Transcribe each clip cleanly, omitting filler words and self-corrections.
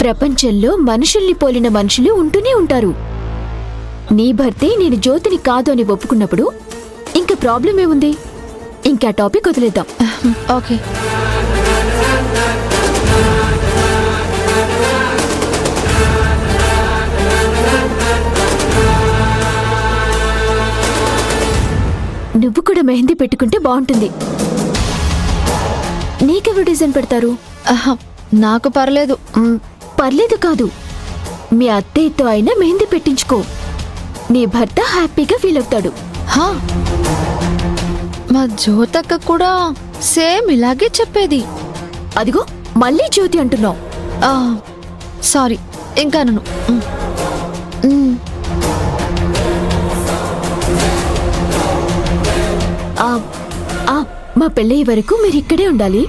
ప్రపంచంలో మనుషుల్ని పోలిన మనుషులు ఉంటూనే ఉంటారు. నీ భర్తే నేను జ్యోతిని కాదు అని ఒప్పుకున్నప్పుడు ఇంకా ప్రాబ్లం ఏముంది? ఇంకా టాపిక్ వదిలేద్దాం. ఓకే. నువ్వు కూడా మెహందీ పెట్టుకుంటే బాగుంటుంది. నీకెవరు డిజైన్ పెడతారు? నాకు పర్లేదు. పర్లేదు కాదు, మీ అత్తయ్యతో అయినా మెహందీ పెట్టించుకో. నీ భర్త హ్యాపీగా ఫీల్ అవుతాడు. మా జ్యోతక్క కూడా సేమ్ ఇలాగే చెప్పేది. అదిగో మళ్ళీ జ్యోతి అంటున్నావు. సారీ, ఇంకా నన్ను మా పెళ్ళయ్యే వరకు మీరు ఇక్కడే ఉండాలి.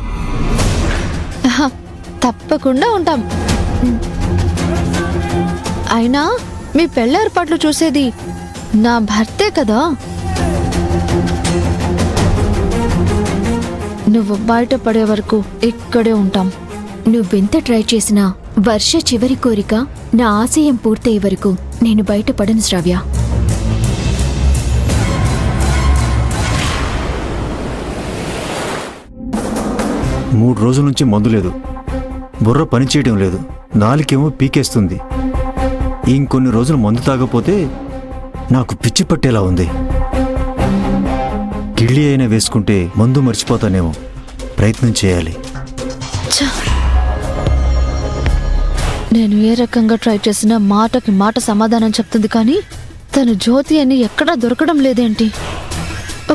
తప్పకుండా ఉంటాం. అయినా మీ పెళ్ళి ఏర్పాట్లు చూసేది నా భర్తే కదా. నువ్వు బయటపడే వరకు ఇక్కడే ఉంటాం. నువ్వెంత ట్రై చేసినా వర్ష చివరి కోరిక నా ఆశయం పూర్తయ్యే వరకు నేను బయటపడను శ్రావ్య. మూడు రోజుల నుంచి మందు లేదు, బుర్ర పనిచేయడం లేదు, నాలుకేమో పీకేస్తుంది. ఇంకొన్ని రోజులు మందు తాగపోతే నాకు పిచ్చి పట్టేలా ఉంది. కిళ్ళి అయినా వేసుకుంటే మందు మర్చిపోతానేమో. ప్రయత్నం చేయాలి. నేను ఏ రకంగా ట్రై చేసినా మాటకి మాట సమాధానం చెప్తుంది, కానీ తను జ్యోతి అని ఎక్కడా దొరకడం లేదేంటి?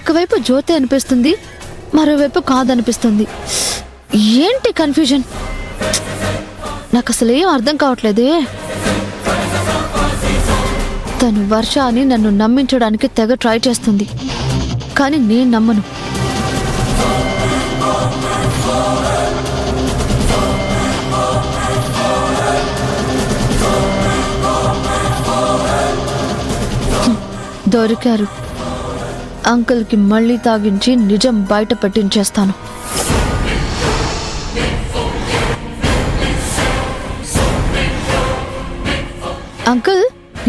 ఒకవైపు జ్యోతి అనిపిస్తుంది, మరోవైపు కాదనిపిస్తుంది. ఏంటి కన్ఫ్యూజన్? నాకు అసలు ఏం అర్థం కావట్లేదే. తను వర్ష అని నన్ను నమ్మించడానికి తెగ ట్రై చేస్తుంది, కానీ నేను నమ్మను. దొరికారు. అంకుల్కి మళ్ళీ తాగించి నిజం బయట పెట్టించేస్తాను. అంకుల్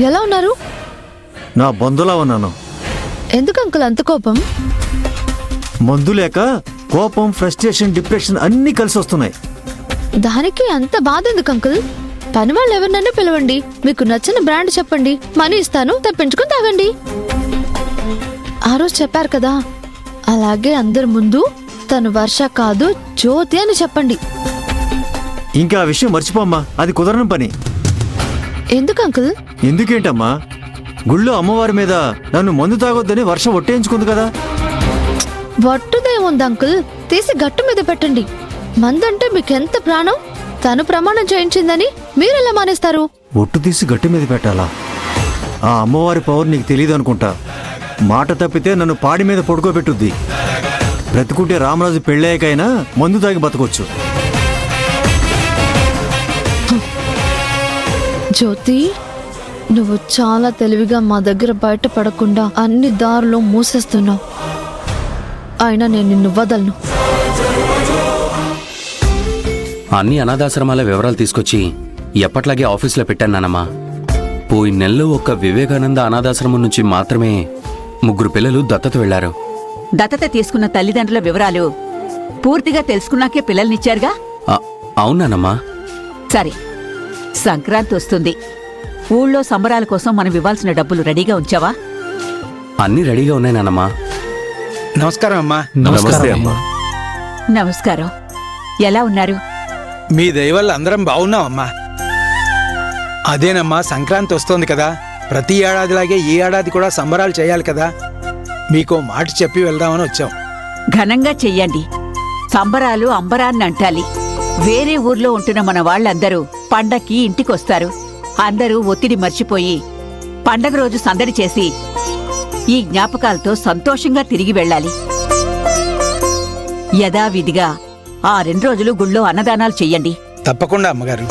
ఎలా ఉన్నారు? నా బంధులా ఉన్నాను. ఎందుకు అంకుల్ అంత కోపం? మందు లేక కోపం, ఫ్రస్ట్రేషన్, డిప్రెషన్ అన్నీ కలిసి వస్తున్నాయి. దానికి అంత బాధ ఎందుకు అంకుల్? పని వాళ్ళు ఎవరినన్నా పిలవండి, మీకు నచ్చిన బ్రాండ్ చెప్పండి, మనీ ఇస్తాను, తెప్పించుకుని తాగండి. ఆ రోజు చెప్పారు కదా, అలాగే అందరి ముందు తను వర్ష కాదు జ్యోతి అని చెప్పండి. ఇంకా ఆ విషయం మర్చిపోమ్మా, అది కుదరని పని. ఎందుకు అంకుల్? ఎందుకేంటమ్మా, గుళ్ళో అమ్మవారి మీద నన్ను మందు తాగొద్దని వర్ష ఒట్టేయించుకుంది కదా. వట్టుదేముంది అంకుల్, తీసి గట్టు మీద పెట్టండి. మందంటే మీకెంత ప్రాణం, తను ప్రమాణం చేయించిందని మీరెలా మానేస్తారు? ఒట్టు తీసి గట్టి మీద పెట్టాలా? ఆ అమ్మవారి పవర్ నీకు తెలియదు అనుకుంటా. మాట తప్పితే నన్ను పాడి మీద పడుకోబెట్టుద్ది. బ్రతుకుంటే రామరాజు పెళ్ళాకైనా మందు తాగి బతకొచ్చు. జ్యోతి, నువ్వు చాలా తెలివిగా మా దగ్గర బయటపడకుండా అన్ని దారులు మూసేస్తున్నావు. అయినా నేను నిన్ను వదలను. అన్ని అనాథాశ్రమాల వివరాలు తీసుకొచ్చి ఎప్పట్లాగే ఆఫీసులో పెట్టాను నానమ్మా. పోయిన నెలలో ఒక్క వివేకానంద అనాథాశ్రమం నుంచి మాత్రమే 3 పిల్లలు దత్తత వెళ్లారు. దత్తత తీసుకున్న తల్లిదండ్రుల వివరాలు పూర్తిగా తెలుసుకున్నాకే పిల్లల్నిచ్చారుగా? అవునానమ్మా. సరే, సంక్రాంతి వస్తుంది. ఊళ్ళో సంబరాల కోసం మనం ఇవ్వాల్సిన డబ్బులు రెడీగా ఉంచావా? అన్నీ రెడీగా ఉన్నాయి నానమ్మా. నమస్కారం అమ్మా. నమస్తే అమ్మా. నమస్కారం. ఎలా ఉన్నారు? మీ దయ వల్ల అందరం బాగున్నామమ్మా. అదేనమ్మా, సంక్రాంతి వస్తోంది కదా, ప్రతి ఏడాదిలాగే ఈ ఏడాది కూడా సంబరాలు చేయాలి కదా. మీకో మాట చెప్పి వెళ్దామని వచ్చాం. ఘనంగా చెయ్యండి. సంబరాలు అంబరాన్ని అంటాలి. వేరే ఊర్లో ఉంటున్న మన వాళ్ళందరూ పండక్కి ఇంటికొస్తారు. అందరూ ఒత్తిడి మర్చిపోయి పండగ రోజు సందడి చేసి ఈ జ్ఞాపకాలతో సంతోషంగా తిరిగి వెళ్ళాలి. యథావిధిగా ఆ 2 రోజులు గుళ్ళో అన్నదానాలు చెయ్యండి. తప్పకుండా అమ్మగారు.